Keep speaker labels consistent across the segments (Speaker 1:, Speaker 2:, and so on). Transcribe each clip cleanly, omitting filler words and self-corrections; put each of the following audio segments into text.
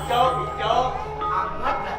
Speaker 1: hijau. Anget lah.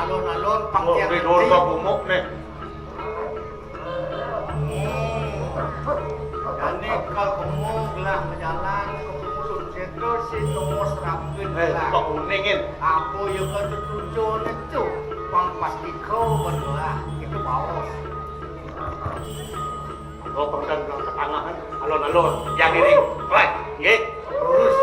Speaker 1: Alon-alon pakai
Speaker 2: Didol ka bumok nih.
Speaker 1: Jadi kalau bumok lah berjalan ke mulut situ si nomor serapin lah.
Speaker 2: Kok uningin?
Speaker 1: Aku yang ketujuh itu, bang pasti kau berdua itu bawas.
Speaker 2: Kau pegang ke tangan, alon-alon, yang ini, baik, nggih.
Speaker 1: Terus.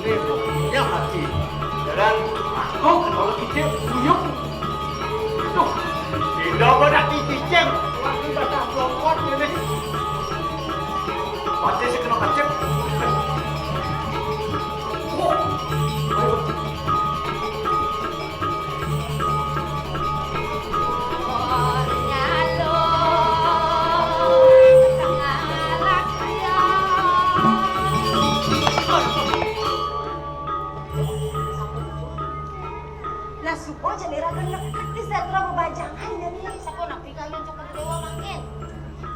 Speaker 1: Ini buktinya hati. Dan aku kalau cicing buyuk. Itu. Tidak pada cicing. Waktu baca blokot ini. Pasti sih kena kacip.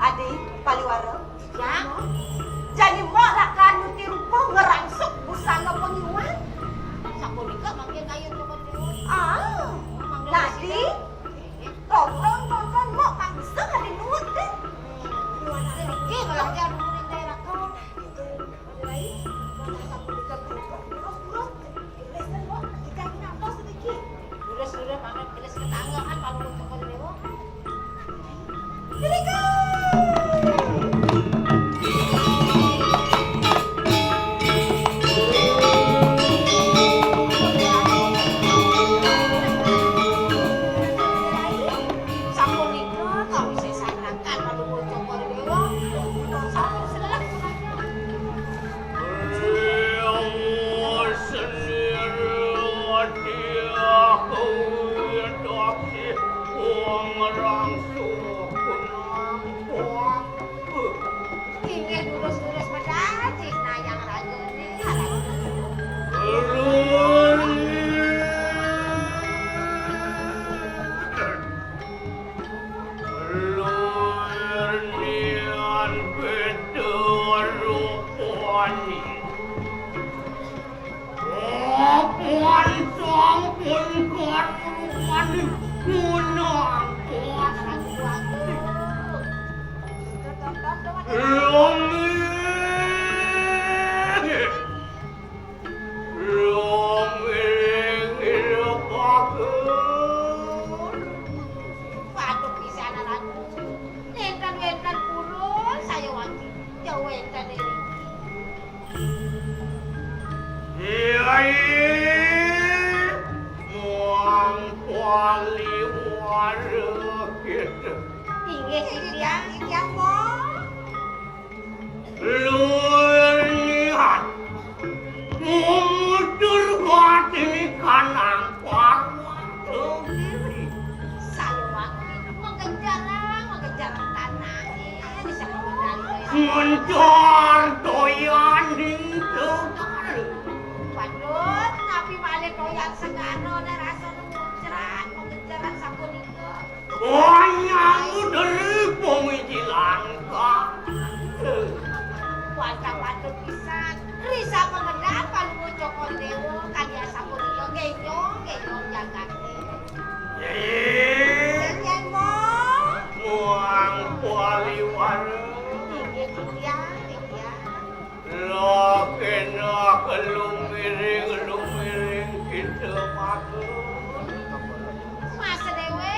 Speaker 3: Adik, paliwara. Ya. Jadi mau lah kan nuti rupa ngerangsuk busana pengiwan.
Speaker 4: Sakunika mangkin ayun coba dewa.
Speaker 3: Ah. Nadi. Tonton mau kan bisa ada nuut deh.
Speaker 4: Oke, malah jangan nurunin daerah kau. Sudah makan gelas ketangga kan kalau coba dewa.
Speaker 2: Kiai muang wali waris
Speaker 3: Inggih Titiang Mo.
Speaker 2: Lunihan mundur hati kanang parwat diri
Speaker 4: Saya waktu mengejar tanah. Bisa mengendali.
Speaker 2: mencor doyan ning tegal
Speaker 4: Waduh, tapi balik doyan segano dan rasa muncrat mengejaran sapunika.
Speaker 2: wanyang dari pemikiran
Speaker 4: Waduh pisan. Risa pengendapan mucokon dewa kaya sapunika genyong jagate.
Speaker 3: Titiang Mo.
Speaker 2: muang wali waris
Speaker 4: Inggih Titiang.
Speaker 2: lo kena lumiring kita makan
Speaker 4: Masa dewe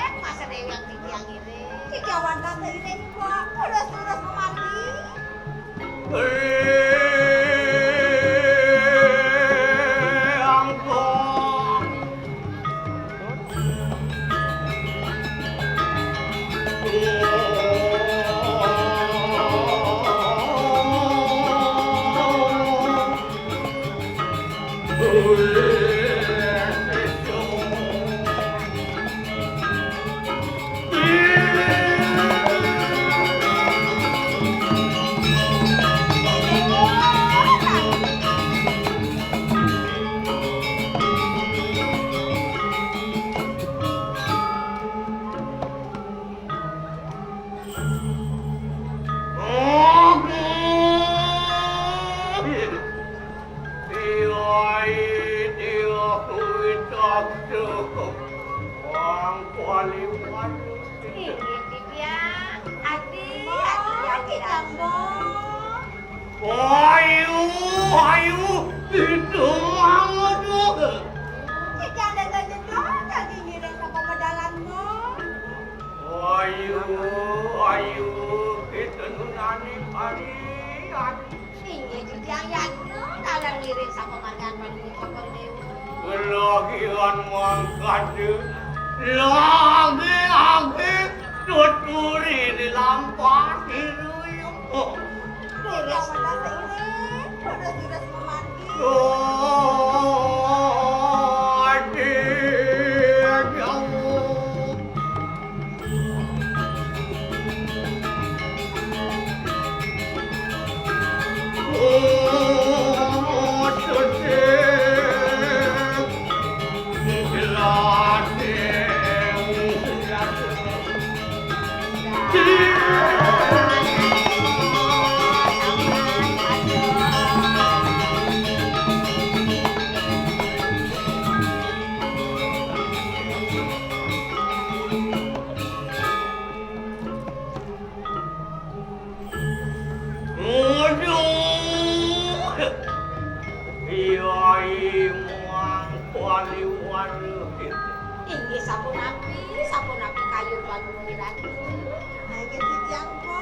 Speaker 4: yang Titiang ini.
Speaker 3: Kikawan tante ini kok terus memandi.
Speaker 2: angkot
Speaker 4: Inggih Titiang. Adi
Speaker 3: Titiang Mo.
Speaker 2: Ayu, itu banget.
Speaker 3: Titiang dengan jedor kaki ngiring ke pemedalan Mo.
Speaker 2: Ayu, itu nunani harian.
Speaker 4: Inggih Titiang yanu dalam ngiring sama margan mucokon dewa.
Speaker 2: Lagian mangkade, lagi tuturi di lampas diruyung.
Speaker 3: Kikawan tante ini terus memandi.
Speaker 2: Adik jauh.
Speaker 4: Inggih sampun api kayu bangun ratu.
Speaker 3: Inggih Titiang Mo.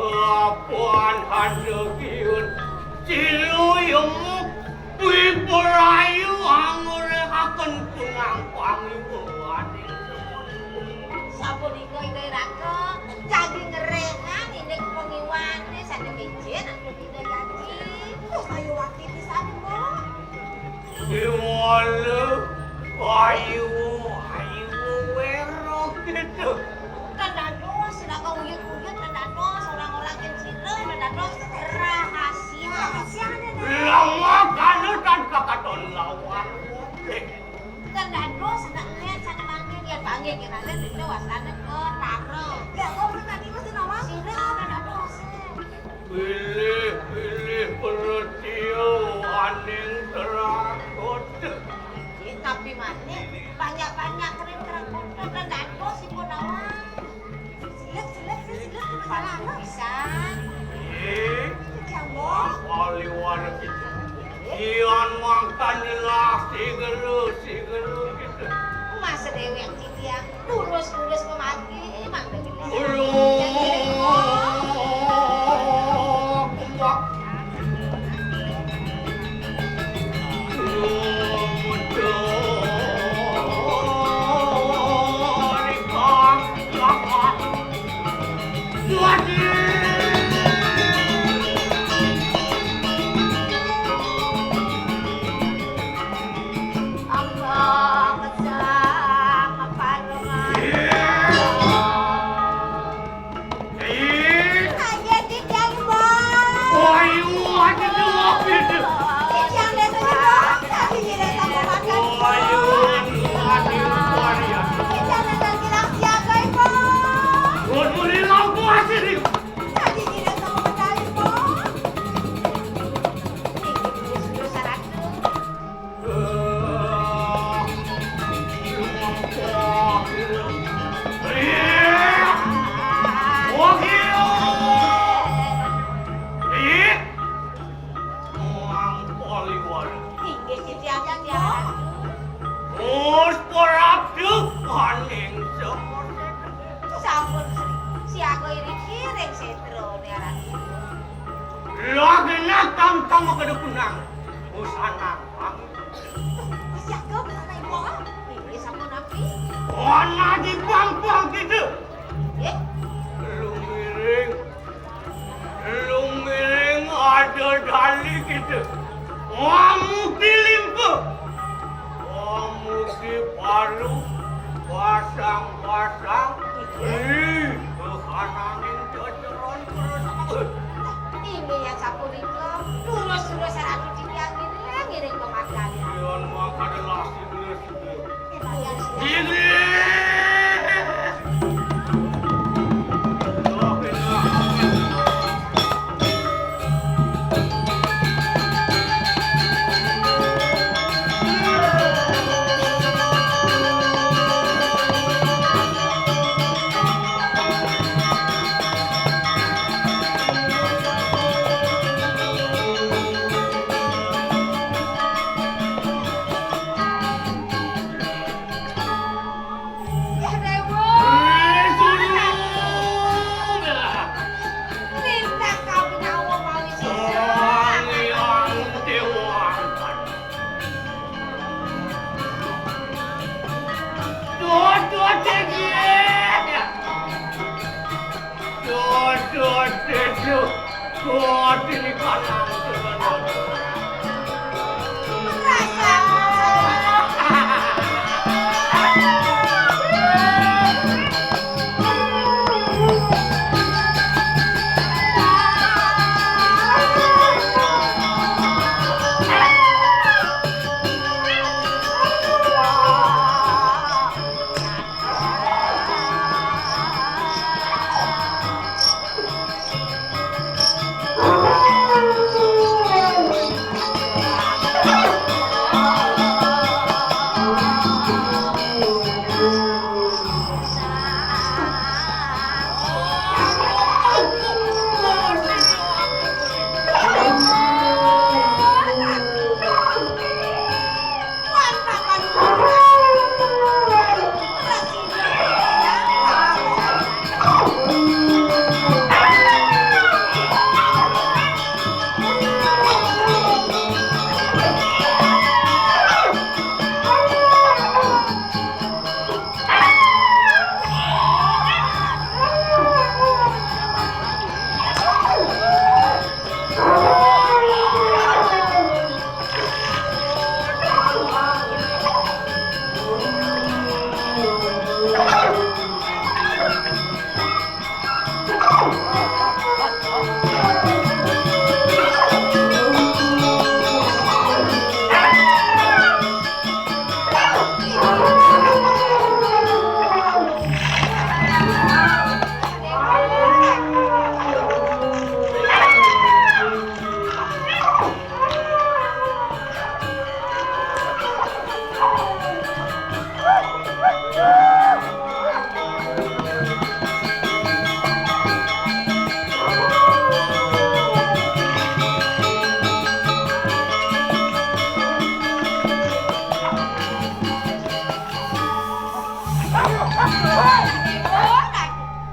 Speaker 2: Apaan ada kiun siluyung wiberayu angurekaken kunang pangiwuan
Speaker 4: Sapunika ide raka jadi ngerengan ini pengiwane sadhe kejen aku tidak yakin.
Speaker 3: Terus ayo waktu pisan Mo.
Speaker 2: Iwale ayu wero gitu
Speaker 4: Tendados sudah kau uyut-uyut tendados orang-orang yang sila tendados rahasia.
Speaker 2: lama kanu tan kakaton lawan
Speaker 4: Tendados sudah lihat sana manggil ya panggil kira itu wasana ke raro.
Speaker 3: Ya kok tadi mesti nawang.
Speaker 4: Sila tendados.
Speaker 2: pilih perutio aning terakot
Speaker 4: Tapi mana banyak keren kotor tendados si Punawan.
Speaker 3: Silek
Speaker 4: Paling pisan.
Speaker 2: Mama kada kunang. Usanang bang.
Speaker 3: Ya ke besanay mo?
Speaker 4: Ini sampun api.
Speaker 2: Mana di bang gitu.
Speaker 4: Eh,
Speaker 2: Lumiring ada dali gitu. Kamu dilimpu. Kamu dipalu. Pasang. Kehananin jajaran terus.
Speaker 4: ini yang sampun itu. Lurus seratu diniang ngiring ke makan.
Speaker 2: Yan makan lasi dulu.
Speaker 4: Bayar sih.
Speaker 2: Dini.
Speaker 4: Ya Dewo, minta kau pinawang mau isi.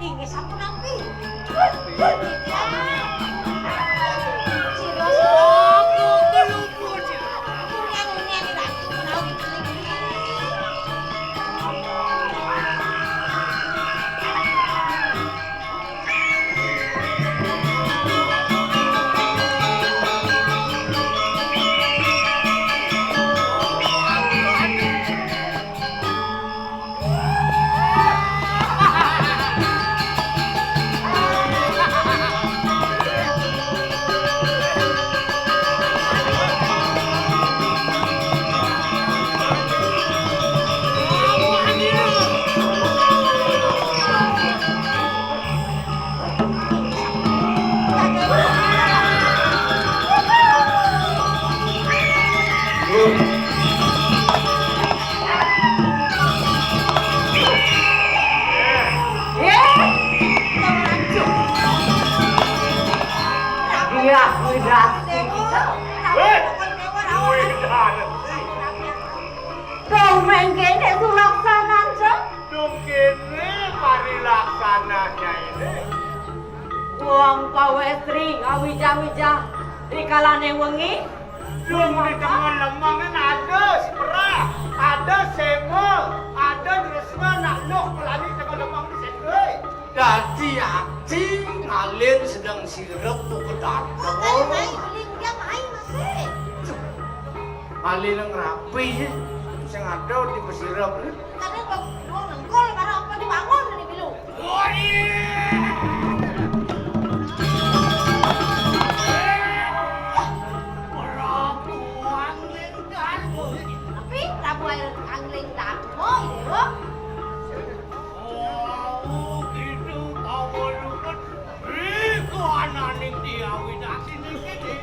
Speaker 3: Ini sampun api.
Speaker 1: Iya, udah. Kau main kene sulaksanan sa?
Speaker 2: Kene mari laksananya ini.
Speaker 1: Wong kawestri ngawija-wija
Speaker 3: Rikalane wengi.
Speaker 1: Belum di tengah lemangan ada sepera, ada sema, ada resma nak nok pelani tengah lemang di sini. Jadi hati ngalin sedang sirap tu ke
Speaker 4: Kali
Speaker 1: datang.
Speaker 4: main beli dia main masih.
Speaker 1: Ngalin yang rapi je. Yang ada di pesirap ni.
Speaker 4: Karena mau nenggol karena apa dibangun ini bilu. Tapi Rabu air angling damo itu.
Speaker 1: Oh, gitu tahu lu kan. Kau anak ni dia widasi ni sini.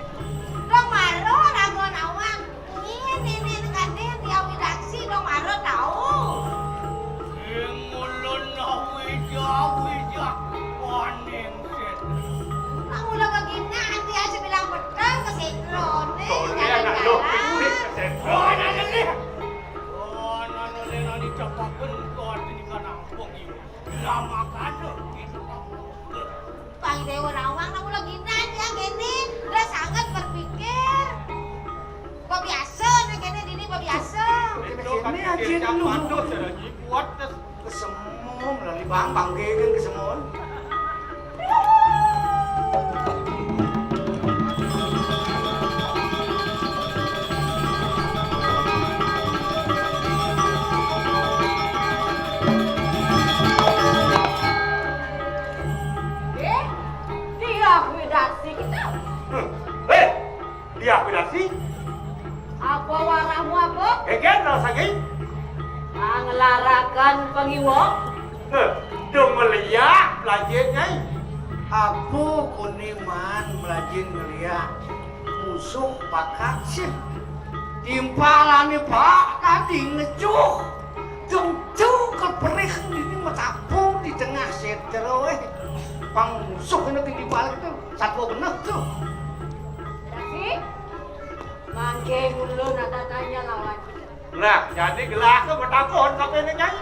Speaker 4: Dong maro rago nawang. Ini kade dia widaksi dong maro tahu.
Speaker 1: Mulun wija, warning set.
Speaker 4: Kamu lah begini dia bilang betul ke sinkron nih.
Speaker 2: Boleh anak lo, boleh kesempatan.
Speaker 1: Oh, anak ni. Oh, anak ni capakan kau ni kan ampun ini. Lama kan gitu.
Speaker 4: Bang Dewa Nawang kamu lagi nanya gini, udah sangat berpikir. Kok biasa nih gini dini kok biasa.
Speaker 2: Itu kan kerja panduk selagi kuat tes.
Speaker 1: Kesemua melalui bang panggilkan kesemua.
Speaker 3: Dia widasi kita.
Speaker 2: Dia pilasi.
Speaker 3: Apa warahmu apa?
Speaker 2: Egen rasanya.
Speaker 3: Ngelarakan pengiwo.
Speaker 2: Dong melihat pelajarnya.
Speaker 1: Aku kuniman belajar ngeliat musuh pakat sih. Timpalane pak tadi ngecuh. Jung keperih ini metapung di tengah setero Pang musuh ini tinggi balik tuh. Satu bener tuh.
Speaker 3: Widasi. Mangke ulun ada tanya lawan.
Speaker 2: Nah, jadi gelas tu bertakon sampai ni nyanyi.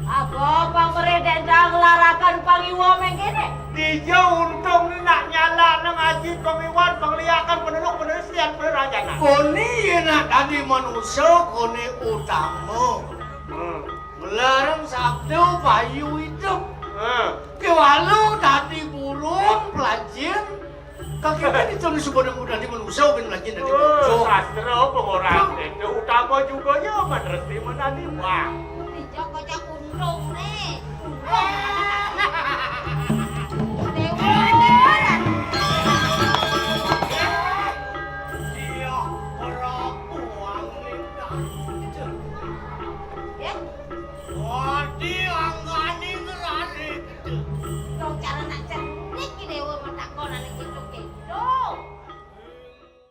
Speaker 3: Apa pang meredendang ngelarakan pengiwo mengkene?
Speaker 2: Dia untung ni nak nyala nang ngaji pengiwan pengliakan penduduk penelitian penrajana.
Speaker 1: Koni nak tadi manusia koni utama. Melarang Sabtu bayu hidup. Kewalau tadi burung pelajar. Kaki tadi tulis sebuah mudah di manusia ben pelajar tadi
Speaker 2: Oh,
Speaker 1: burung.
Speaker 2: sastra pengorang itu utama juga ya menerti menani wah.
Speaker 4: Dijok kocak undung nih. Undung.